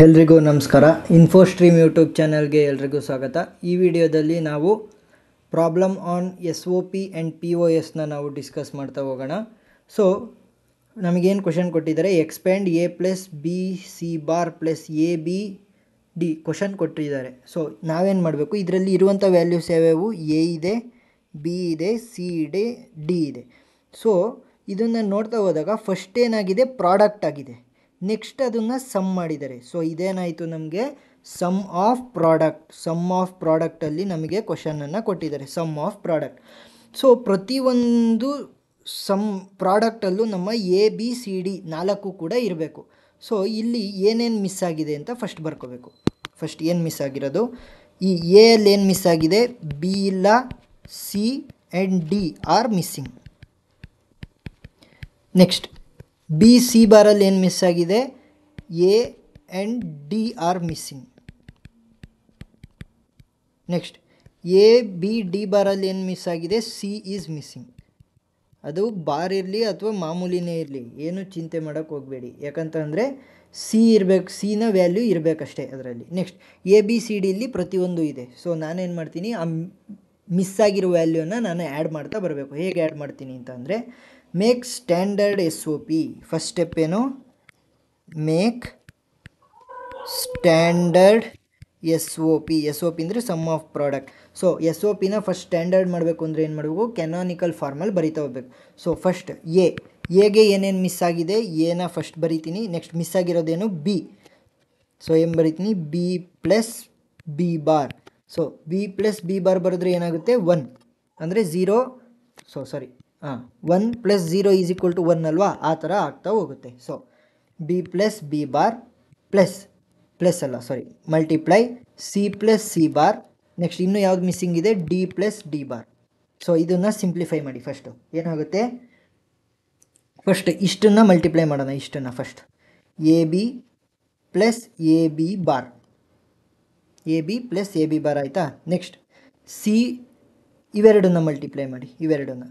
ಎಲ್ರಿಗೂ ನಮಸ್ಕಾರ. ಇನ್ಫೋಸ್ಟ್ರೀಮ್ ಯೂಟ್ಯೂಬ್ ಚಾನಲ್ಗೆ ಎಲ್ರಿಗೂ ಸ್ವಾಗತ. ಈ ವಿಡಿಯೋದಲ್ಲಿ ನಾವು problem on SOP and POS ನಾವು ಡಿಸ್ಕಸ್ ಮಾಡ್ತಾ ಹೋಗೋಣ. ಸೊ ನಮಗೇನು ಕ್ವಶನ್ ಕೊಟ್ಟಿದ್ದಾರೆ, expand A plus B C bar plus ABD question ಕೊಟ್ಟಿದ್ದಾರೆ. ಸೊ ನಾವೇನು ಮಾಡಬೇಕು, ಇದರಲ್ಲಿ ಇರುವಂಥ ವ್ಯಾಲ್ಯೂಸ್ ಯಾವ್ಯಾವು, A ಇದೆ, B ಇದೆ, C ಇದೆ, D ಇದೆ. ಸೊ ಇದನ್ನು ನೋಡ್ತಾ ಹೋದಾಗ ಫಸ್ಟ್ ಏನಾಗಿದೆ, ಪ್ರಾಡಕ್ಟ್ ಆಗಿದೆ. ನೆಕ್ಸ್ಟ್ ಅದನ್ನು ಸಮ್ ಮಾಡಿದ್ದಾರೆ. ಸೊ ಇದೇನಾಯಿತು, ನಮಗೆ ಸಮ್ ಆಫ್ ಪ್ರಾಡಕ್ಟಲ್ಲಿ ನಮಗೆ ಕ್ವಶನನ್ನು ಕೊಟ್ಟಿದ್ದಾರೆ, ಸಮ್ ಆಫ್ ಪ್ರಾಡಕ್ಟ್. ಸೊ ಪ್ರತಿಯೊಂದು ಸಮ್ ಪ್ರಾಡಕ್ಟಲ್ಲೂ ನಮ್ಮ ABCD 4 ಕೂಡ ಇರಬೇಕು. ಸೊ ಇಲ್ಲಿ ಏನೇನು ಮಿಸ್ ಆಗಿದೆ ಅಂತ ಫಸ್ಟ್ ಬರ್ಕೋಬೇಕು. ಫಸ್ಟ್ ಏನು ಮಿಸ್ ಆಗಿರೋದು, ಈ A ಅಲ್ಲಿ ಏನು ಮಿಸ್ ಆಗಿದೆ, B ಇಲ್ಲ, C and D are missing. Next BC ಬಾರಲ್ಲಿ ಏನು ಮಿಸ್ ಆಗಿದೆ, A and D are missing. Next ABD ಬಾರಲ್ಲಿ ಏನು ಮಿಸ್ ಆಗಿದೆ, C ಈಸ್ ಮಿಸ್ಸಿಂಗ್. ಅದು ಬಾರ್ ಇರಲಿ ಅಥವಾ ಮಾಮೂಲಿನೇ ಇರಲಿ, ಏನು ಚಿಂತೆ ಮಾಡೋಕ್ಕೆ ಹೋಗಬೇಡಿ, ಯಾಕಂತಂದರೆ C ಇರಬೇಕು, Cನ ವ್ಯಾಲ್ಯೂ ಇರಬೇಕಷ್ಟೇ ಅದರಲ್ಲಿ. ನೆಕ್ಸ್ಟ್ ABCDಲಿ ಪ್ರತಿಯೊಂದು ಇದೆ. ಸೊ ನಾನೇನು ಮಾಡ್ತೀನಿ, ಆ ಮಿಸ್ ಆಗಿರೋ ವ್ಯಾಲ್ಯೂನ ನಾನು ಆ್ಯಡ್ ಮಾಡ್ತಾ ಬರಬೇಕು. ಹೇಗೆ ಆ್ಯಡ್ ಮಾಡ್ತೀನಿ ಅಂತ ಅಂದರೆ, make standard SOP. First step ಏನು, ಮೇಕ್ ಸ್ಟ್ಯಾಂಡರ್ಡ್ SOP ಅಂದರೆ ಸಮ್ ಆಫ್ ಪ್ರಾಡಕ್ಟ್. ಸೊ SOPನ ಫಸ್ಟ್ ಸ್ಟ್ಯಾಂಡರ್ಡ್ ಮಾಡಬೇಕು ಅಂದರೆ ಏನು ಮಾಡಬೇಕು, ಕ್ಯಾನಾನಿಕಲ್ ಫಾರ್ಮಲ್ಲಿ ಬರಿತಾ ಹೋಗ್ಬೇಕು. ಸೊ ಫಸ್ಟ್ ಎಗೆ ಏನೇನು ಮಿಸ್ ಆಗಿದೆ, ಎನ ಫಸ್ಟ್ ಬರಿತೀನಿ. ನೆಕ್ಸ್ಟ್ ಮಿಸ್ ಆಗಿರೋದೇನು, B. ಸೊ ಏನು ಬರಿತೀನಿ, B plus B bar. So B plus B bar ಬರೆದ್ರೆ ಏನಾಗುತ್ತೆ, 1 ಅಂದರೆ 0. 1 ಪ್ಲಸ್ 0 ಈಸ್ ಈಕ್ವಲ್ ಟು 1 ಅಲ್ವಾ, ಆ ಥರ ಆಗ್ತಾ ಹೋಗುತ್ತೆ. So B plus B bar multiply C plus C bar. Next ಇನ್ನೂ ಯಾವ್ದು ಮಿಸ್ಸಿಂಗ್ ಇದೆ, D plus D bar. So ಇದನ್ನು ಸಿಂಪ್ಲಿಫೈ ಮಾಡಿ. ಫಸ್ಟು ಏನಾಗುತ್ತೆ, ಫಸ್ಟ್ ಇಷ್ಟನ್ನು ಮಲ್ಟಿಪ್ಲೈ ಮಾಡೋಣ. ಇಷ್ಟನ್ನು first AB plus AB bar, AB plus AB bar ಆಯಿತಾ. ನೆಕ್ಸ್ಟ್ C ಇವೆರಡನ್ನು ಮಲ್ಟಿಪ್ಲೈ ಮಾಡಿ, ಇವೆರಡನ್ನು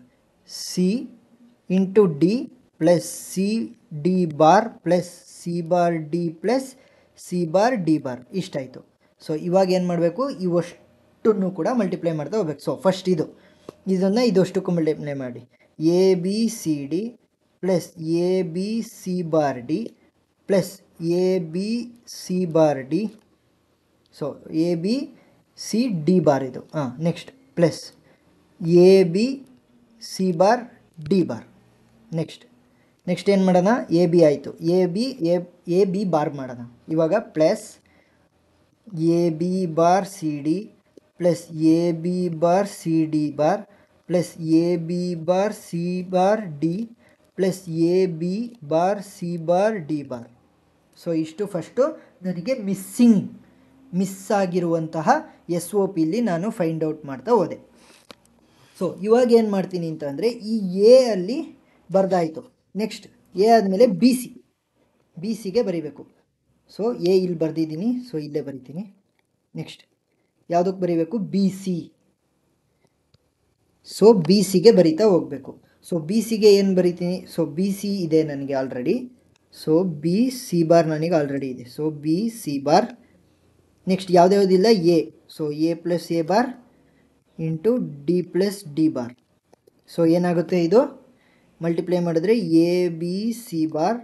C into D plus CD bar plus C bar D plus C bar D bar, ಇಷ್ಟಾಯಿತು. ಸೊ ಇವಾಗ ಏನು ಮಾಡಬೇಕು, ಇವಷ್ಟನ್ನು ಕೂಡ ಮಲ್ಟಿಪ್ಲೈ ಮಾಡ್ತಾ ಹೋಗ್ಬೇಕು. ಸೊ ಫಸ್ಟ್ ಇದನ್ನು ಇದಷ್ಟಕ್ಕೂ ಮಲ್ಟಿಪ್ಲೈ ಮಾಡಿ, ABCD plus ABC bar D plus ABC bar D. So ABCD bar ಇದು. Next plus ABC bar D bar. Next ಏನು ಮಾಡೋಣ, AB ಆಯಿತು, AB ಬಾರ್ ಮಾಡೋಣ. ಇವಾಗ plus AB bar CD plus AB bar CD bar plus AB bar C bar D plus AB bar C bar D bar. So ಇಷ್ಟು first ನನಗೆ miss ಆಗಿರುವಂತಹ SOPಲಿ ನಾನು ಫೈಂಡ್ ಔಟ್ ಮಾಡ್ತಾ ಹೋದೆ. ಸೊ ಇವಾಗ ಏನು ಮಾಡ್ತೀನಿ ಅಂತಂದರೆ, ಈ A ಅಲ್ಲಿ ಬರ್ದಾಯಿತು. ನೆಕ್ಸ್ಟ್ A ಆದಮೇಲೆ ಬಿ ಸಿಗೆ ಬರೀಬೇಕು. ಸೊ A ಇಲ್ಲಿ ಬರೆದಿದ್ದೀನಿ, ಸೊ ಇಲ್ಲೇ ಬರಿತೀನಿ. ನೆಕ್ಸ್ಟ್ ಯಾವುದಕ್ಕೆ ಬರೀಬೇಕು, BC. ಸೊ BCಗೆ ಬರಿತಾ ಹೋಗಬೇಕು. ಸೊ BCಗೆ ಏನು ಬರಿತೀನಿ, ಸೊ BC ಇದೆ ನನಗೆ ಆಲ್ರೆಡಿ. ಸೊ BC ಬಾರ್ ನನಗೆ ಆಲ್ರೆಡಿ ಇದೆ. So BC bar. ನೆಕ್ಸ್ಟ್ ಯಾವುದ್ಯಾವುದಿಲ್ಲ, A. So A plus A bar into D plus D bar. So ಏನಾಗುತ್ತೆ, ಇದು ಮಲ್ಟಿಪ್ಲೈ ಮಾಡಿದ್ರೆ ABC bar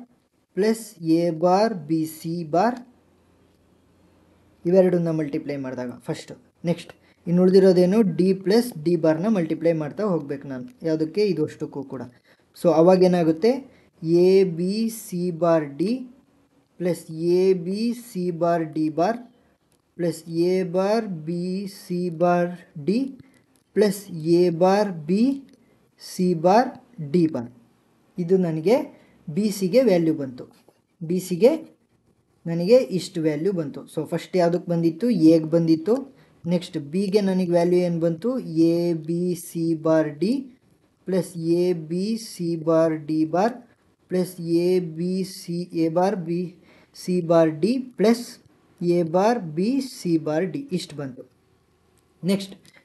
plus A bar BC bar, ಇವೆರಡನ್ನ multiply ಮಾಡಿದಾಗ ಫಸ್ಟು. ನೆಕ್ಸ್ಟ್ ಇನ್ನು ಉಳಿದಿರೋದೇನು, D ಪ್ಲಸ್ D ಬಾರ್ನ ಮಲ್ಟಿಪ್ಲೈ ಮಾಡ್ತಾ ಹೋಗ್ಬೇಕು ನಾನು, ಯಾವುದಕ್ಕೆ, ಇದು ಅಷ್ಟಕ್ಕೂ ಕೂಡ. ಸೊ ಅವಾಗೇನಾಗುತ್ತೆ, ABC bar D plus ABC bar D bar plus A bar BC bar D plus A bar BC bar D bar. ಇದು ನನಗೆ BCಗೆ ವ್ಯಾಲ್ಯೂ ಬಂತು. BCಗೆ ನನಗೆ ಇಷ್ಟು ವ್ಯಾಲ್ಯೂ ಬಂತು. ಸೊ ಫಸ್ಟ್ ಯಾವುದಕ್ಕೆ ಬಂದಿತ್ತು, ಎಗೆ ಬಂದಿತ್ತು. ನೆಕ್ಸ್ಟ್ Bಗೆ ನನಗೆ ವ್ಯಾಲ್ಯೂ ಏನು ಬಂತು, ABC bar D plus ABC bar D bar plus A bar BC bar D plus A bar BC bar D, ಇಷ್ಟು ಬಂತು.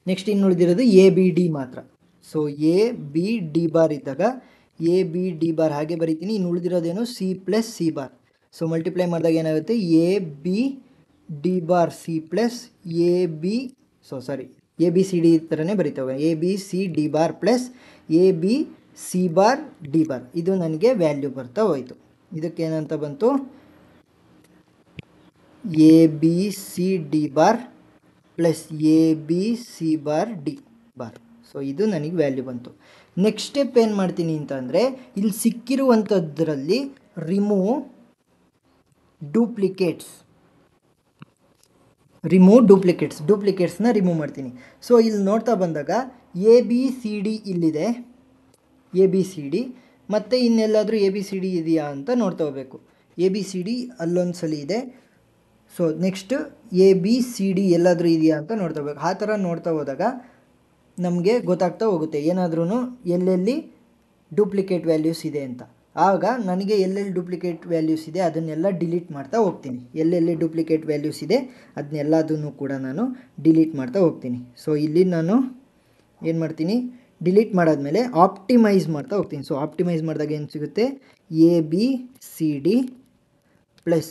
ನೆಕ್ಸ್ಟ್ ಇನ್ನು ಉಳಿದಿರೋದು ABD ಮಾತ್ರ. ಸೊ ABD ಬಾರ್ ಇದ್ದಾಗ ABD ಬಾರ್ ಹಾಗೆ ಬರಿತೀನಿ. ಇನ್ನು ಉಳಿದಿರೋದೇನು, C plus C bar. So multiply ಮಾಡಿದಾಗ ಏನಾಗುತ್ತೆ A B D bar C plus A B A B C D ಥರನೇ ಬರೀತವೆ A B C D bar plus A B C bar D bar. ಇದು ನನಗೆ ವ್ಯಾಲ್ಯೂ ಬರ್ತಾ ಹೋಯಿತು. ಇದಕ್ಕೇನಂತ ಬಂತು A B C D bar plus A B C bar D bar. So ಇದು ನನಗೆ value ಬಂತು. ನೆಕ್ಸ್ಟ್ ಸ್ಟೆಪ್ ಏನು ಮಾಡ್ತೀನಿ ಅಂತಂದರೆ ಇಲ್ಲಿ ಸಿಕ್ಕಿರುವಂಥದ್ರಲ್ಲಿ ರಿಮೂವ್ ಡೂಪ್ಲಿಕೇಟ್ಸ್ನ ರಿಮೂವ್ ಮಾಡ್ತೀನಿ. ಸೊ ಇಲ್ಲಿ ನೋಡ್ತಾ ಬಂದಾಗ ಎ ಬಿ ಸಿ ಡಿ ಇಲ್ಲಿದೆ, ಎ ಬಿ ಸಿ ಡಿ, ಮತ್ತು ಇನ್ನೆಲ್ಲಾದರೂ ಎ ಬಿ ಸಿ ಡಿ ಇದೆಯಾ ಅಂತ ನೋಡ್ತಾ ಹೋಗಬೇಕು. ಎ ಬಿ ಸಿ ಡಿ ಅಲ್ಲೊಂದು ಸಲ ಇದೆ. So next A B C D ಎಲ್ಲಾದರೂ ಇದೆಯಾ ಅಂತ ನೋಡ್ತಾ ಹೋಗ್ಬೇಕು. ಆ ಥರ ನೋಡ್ತಾ ಹೋದಾಗ ನಮಗೆ ಗೊತ್ತಾಗ್ತಾ ಹೋಗುತ್ತೆ ಏನಾದ್ರೂ ಎಲ್ಲೆಲ್ಲಿ ಡೂಪ್ಲಿಕೇಟ್ ವ್ಯಾಲ್ಯೂಸ್ ಇದೆ ಅಂತ. ಆಗ ನನಗೆ ಎಲ್ಲೆಲ್ಲಿ ಡೂಪ್ಲಿಕೇಟ್ ವ್ಯಾಲ್ಯೂಸ್ ಇದೆ ಅದನ್ನೆಲ್ಲ ಡಿಲೀಟ್ ಮಾಡ್ತಾ ಹೋಗ್ತೀನಿ. ಎಲ್ಲೆಲ್ಲಿ ಡೂಪ್ಲಿಕೇಟ್ ವ್ಯಾಲ್ಯೂಸ್ ಇದೆ ಅದನ್ನೆಲ್ಲದನ್ನು ಕೂಡ ನಾನು ಡಿಲೀಟ್ ಮಾಡ್ತಾ ಹೋಗ್ತೀನಿ. ಸೊ ಇಲ್ಲಿ ನಾನು ಏನು ಮಾಡ್ತೀನಿ, ಡಿಲೀಟ್ ಮಾಡಾದಮೇಲೆ ಆಪ್ಟಿಮೈಸ್ ಮಾಡ್ತಾ ಹೋಗ್ತೀನಿ. ಸೊ ಆಪ್ಟಿಮೈಸ್ ಮಾಡಿದಾಗ ಏನು ಸಿಗುತ್ತೆ, A B C D plus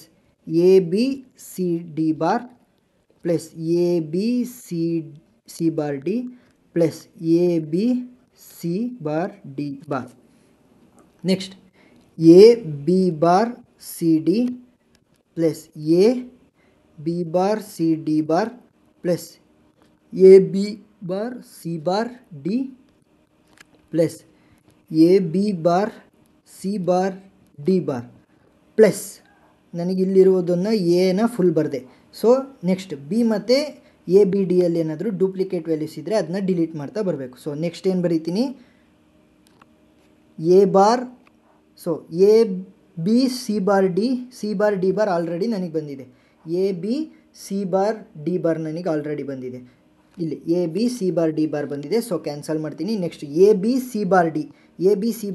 A B C D bar plus A B C bar D plus A B C bar D bar. Next A B bar C D plus A B bar C D bar plus A B bar C bar D plus A B bar C bar D bar plus ನನಗಿಲ್ಲಿರುವುದನ್ನು ಎನ full ಬರದೆ. So next B ಮತ್ತು A B ಡಿಯಲ್ಲಿ ಏನಾದರೂ duplicate values ಇದ್ದರೆ ಅದನ್ನ delete ಮಾಡ್ತಾ ಬರಬೇಕು. ಸೊ ನೆಕ್ಸ್ಟ್ ಏನು ಬರೀತೀನಿ, A bar, so A B C bar D bar already ನನಗೆ ಬಂದಿದೆ. A B C bar D bar ನನಗೆ ಆಲ್ರೆಡಿ ಬಂದಿದೆ. ಇಲ್ಲಿ A B C bar D bar ಬಂದಿದೆ. ಸೊ ಕ್ಯಾನ್ಸಲ್ ಮಾಡ್ತೀನಿ. Next A B C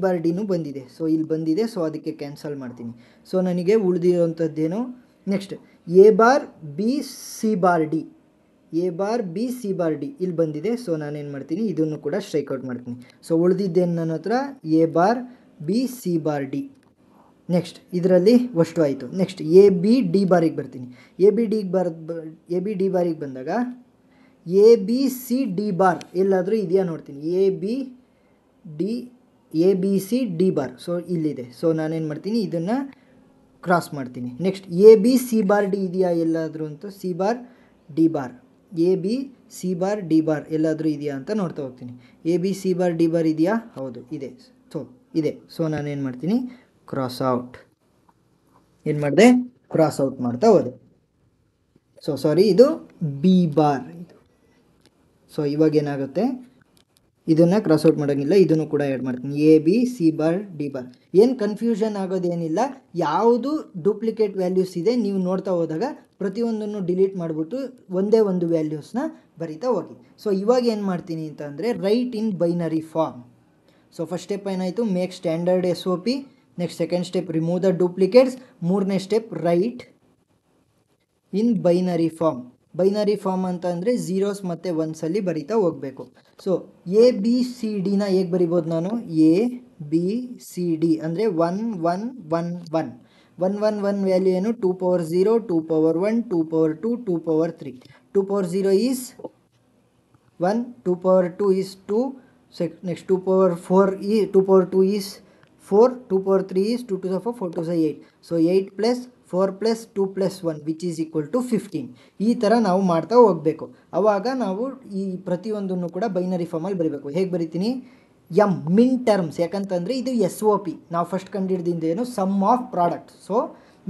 bar ಡಿನೂ ಬಂದಿದೆ. ಸೊ ಇಲ್ಲಿ ಬಂದಿದೆ, ಸೊ ಅದಕ್ಕೆ ಕ್ಯಾನ್ಸಲ್ ಮಾಡ್ತೀನಿ. ಸೊ ನನಗೆ ಉಳಿದಿರೋಂಥದ್ದೇನು, next A bar B C bar D ಇಲ್ಲಿ ಬಂದಿದೆ. ಸೊ ನಾನೇನು ಮಾಡ್ತೀನಿ, ಇದನ್ನು ಕೂಡ ಸ್ಟ್ರೈಕ್ಔಟ್ ಮಾಡ್ತೀನಿ. ಸೊ ಉಳಿದಿದ್ದೇನು ನನ್ನ ಹತ್ರ A bar B C bar D. Next ಇದರಲ್ಲಿ ಅಷ್ಟು ಆಯಿತು. ನೆಕ್ಸ್ಟ್ ಎ ಬಿ ಡಿ ಬಾರಿಗೆ ಬರ್ತೀನಿ. ಎ ಬಿ ಡಿ ಬಾರಿಗೆ ಬಂದಾಗ A B C D bar ಎಲ್ಲಾದರೂ ಇದೆಯಾ ನೋಡ್ತೀನಿ. A B C D bar so ಇಲ್ಲಿದೆ. ಸೊ ನಾನೇನು ಮಾಡ್ತೀನಿ, ಇದನ್ನು ಕ್ರಾಸ್ ಮಾಡ್ತೀನಿ. Next A B C bar D ಇದೆಯಾ ಎಲ್ಲಾದರೂ ಅಂತ, C bar D bar, A B C bar D bar ಎಲ್ಲಾದರೂ ಇದೆಯಾ ಅಂತ ನೋಡ್ತಾ ಹೋಗ್ತೀನಿ. A B C bar D bar ಇದೆಯಾ, ಹೌದು ಇದೆ. ಸೊ ಇದೆ. ಸೊ ನಾನೇನು ಮಾಡ್ತೀನಿ, ಕ್ರಾಸ್ ಔಟ್ ಮಾಡ್ತಾ ಹೋದೆ. ಸೊ ಸಾರಿ, ಇದು ಬಿ ಬಾರ್. ಸೊ ಇವಾಗ ಏನಾಗುತ್ತೆ, ಇದನ್ನು ಕ್ರಾಸ್ ಔಟ್ ಮಾಡೋಂಗಿಲ್ಲ, ಇದನ್ನು ಕೂಡ ಆ್ಯಡ್ ಮಾಡ್ತೀನಿ. A B C bar D bar. ಏನು ಕನ್ಫ್ಯೂಷನ್ ಆಗೋದೇನಿಲ್ಲ, ಯಾವುದು ಡೂಪ್ಲಿಕೇಟ್ ವ್ಯಾಲ್ಯೂಸ್ ಇದೆ ನೀವು ನೋಡ್ತಾ ಹೋದಾಗ ಪ್ರತಿಯೊಂದನ್ನು ಡಿಲೀಟ್ ಮಾಡಿಬಿಟ್ಟು ಒಂದೇ ಒಂದು ವ್ಯಾಲ್ಯೂಸ್ನ ಬರಿತಾ ಹೋಗಿ. ಸೊ ಇವಾಗ ಏನು ಮಾಡ್ತೀನಿ ಅಂತಂದರೆ, write in binary form. So first step ಏನಾಯಿತು, make standard S O P. Next second step remove the duplicates. ಮೂರನೇ step write in binary form ಅಂತ ಅಂದರೆ ಝೀರೋಸ್ ಮತ್ತು ಒನ್ಸಲ್ಲಿ ಬರಿತಾ ಹೋಗಬೇಕು. ಸೊ ಎ ಬಿ ಸಿ ಡಿನ ಹೇಗೆ ಬರಿಬೋದು ನಾನು, ಎ ಬಿ ಸಿ ಡಿ ಅಂದರೆ 1 1 1 1 1 1 1 ವ್ಯಾಲ್ಯೂ ಏನು, 2 power 0, 2 power 1, 2 power 2, 2 power 3. 2 power 0 is 1, 2 power 2 is 2, next 2 power 2 is 4, 2 power 3 is 2 to the 4, 4 to the 8. So 8 plus 4 plus 2 plus 1 which is equal to 15. ಈ ಥರ ನಾವು ಮಾಡ್ತಾ ಹೋಗಬೇಕು. ಆವಾಗ ನಾವು ಈ ಪ್ರತಿಯೊಂದನ್ನು ಕೂಡ ಬೈನರಿ ಫಾರ್ಮಲ್ಲಿ ಬರೀಬೇಕು. ಹೇಗೆ ಬರಿತೀನಿ, ಎಮ್ ಮಿನ್ ಟರ್ಮ್ಸ್, ಯಾಕಂತಂದರೆ ಇದು ಎಸ್ ಒ ಪಿ ನಾವು ಫಸ್ಟ್ ಕಂಡಿಡ್ದಿಂದೇನು sum of product. So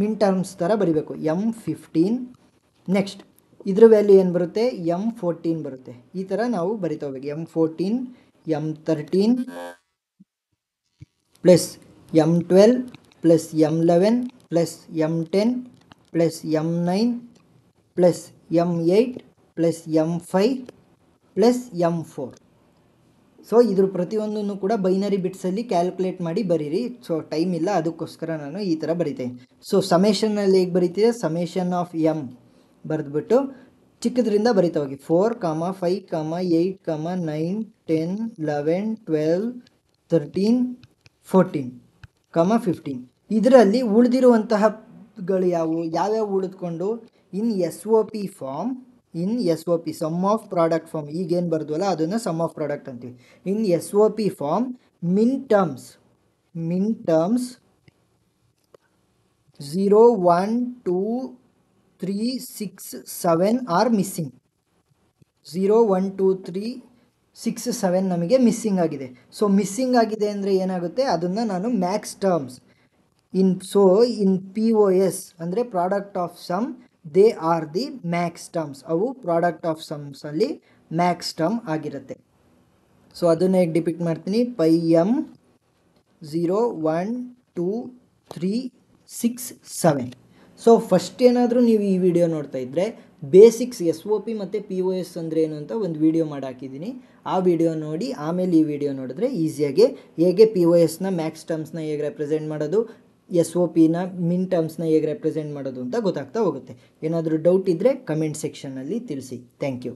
min terms ಥರ ಬರಿಬೇಕು. M15. ನೆಕ್ಸ್ಟ್ ಇದ್ರ ವ್ಯಾಲ್ಯೂ ಏನು ಬರುತ್ತೆ, M14 ಬರುತ್ತೆ. ಈ ಥರ ನಾವು ಬರಿತಾ ಹೋಗ್ಬೇಕು. M14, M13 plus M12 plus M11 plus M10 plus M9 plus M8 plus M5 plus M4. So ಇದ್ರ ಪ್ರತಿಯೊಂದನ್ನು ಕೂಡ ಬೈನರಿ ಬಿಟ್ಸಲ್ಲಿ ಕ್ಯಾಲ್ಕುಲೇಟ್ ಮಾಡಿ ಬರೀರಿ. ಸೊ ಟೈಮ್ ಇಲ್ಲ, ಅದಕ್ಕೋಸ್ಕರ ನಾನು ಈ ಥರ ಬರಿತೇನೆ. ಸೊ ಸಮೇಷನ್ನಲ್ಲಿ ಹೇಗೆ ಬರೀತಿದೆ, ಸಮೇಷನ್ ಆಫ್ ಎಮ್ ಬರೆದ್ಬಿಟ್ಟು ಚಿಕ್ಕದ್ರಿಂದ ಬರಿತಾ ಹೋಗಿ. 4, 5, 8, 9, 10, 11, 12, 13, 14, 15. ಇದರಲ್ಲಿ ಉಳಿದಿರುವಂತಹ ಗಳು ಯಾವ್ಯಾವ ಉಳಿದುಕೊಂಡು in S O P form, in S O P sum of product form, ಈಗೇನು ಬರ್ದ್ವಲ್ಲ ಅದನ್ನು ಸಮ್ ಆಫ್ ಪ್ರಾಡಕ್ಟ್ ಅಂತೀವಿ. In S O P form min terms 0, 1, 2, 3, 6, 7 are missing. 0, 1, 2, 3, 6, 7 ನಮಗೆ ಮಿಸ್ಸಿಂಗ್ ಆಗಿದೆ. ಸೊ ಮಿಸ್ಸಿಂಗ್ ಆಗಿದೆ ಅಂದರೆ ಏನಾಗುತ್ತೆ, ಅದನ್ನು ನಾನು max terms in P O S ಅಂದರೆ product of sum, they are the max terms. ಅವು ಪ್ರಾಡಕ್ಟ್ ಆಫ್ ಸಮ್ಸಲ್ಲಿ ಮ್ಯಾಕ್ಸ್ ಟರ್ಮ್ ಆಗಿರುತ್ತೆ. ಸೊ ಅದನ್ನು ಹೇಗೆ ಡಿಪಿಕ್ಟ್ ಮಾಡ್ತೀನಿ, ಪೈ ಎಮ್ 0, 1, 2, 3, 6, 7. ಸೊ ಫಸ್ಟ್ ಏನಾದರೂ ನೀವು ಈ ವಿಡಿಯೋ ನೋಡ್ತಾ ಇದ್ದರೆ ಬೇಸಿಕ್ಸ್ ಎಸ್ ಒ ಪಿ ಮತ್ತು ಪಿ ಒ ಎಸ್ ಅಂದರೆ ಏನು ಅಂತ ಒಂದು ವಿಡಿಯೋ ಮಾಡಿ ಹಾಕಿದ್ದೀನಿ. ಆ ವಿಡಿಯೋ ನೋಡಿ ಆಮೇಲೆ ಈ ವಿಡಿಯೋ ನೋಡಿದ್ರೆ ಈಸಿಯಾಗಿ ಹೇಗೆ ಪಿ ಒ ಎಸ್ನ ಮ್ಯಾಕ್ಸ್ ಟರ್ಮ್ಸ್ನ ಹೇಗೆ ರೆಪ್ರೆಸೆಂಟ್ ಮಾಡೋದು, ಎಸ್ ಒ ಪಿನ ಮಿನ್ ಟರ್ಮ್ಸ್ನ ಹೇಗೆ ರೆಪ್ರೆಸೆಂಟ್ ಮಾಡೋದು ಅಂತ ಗೊತ್ತಾಗ್ತಾ ಹೋಗುತ್ತೆ. ಏನಾದರೂ ಡೌಟ್ ಇದ್ದರೆ ಕಮೆಂಟ್ ಸೆಕ್ಷನಲ್ಲಿ ತಿಳಿಸಿ. Thank you.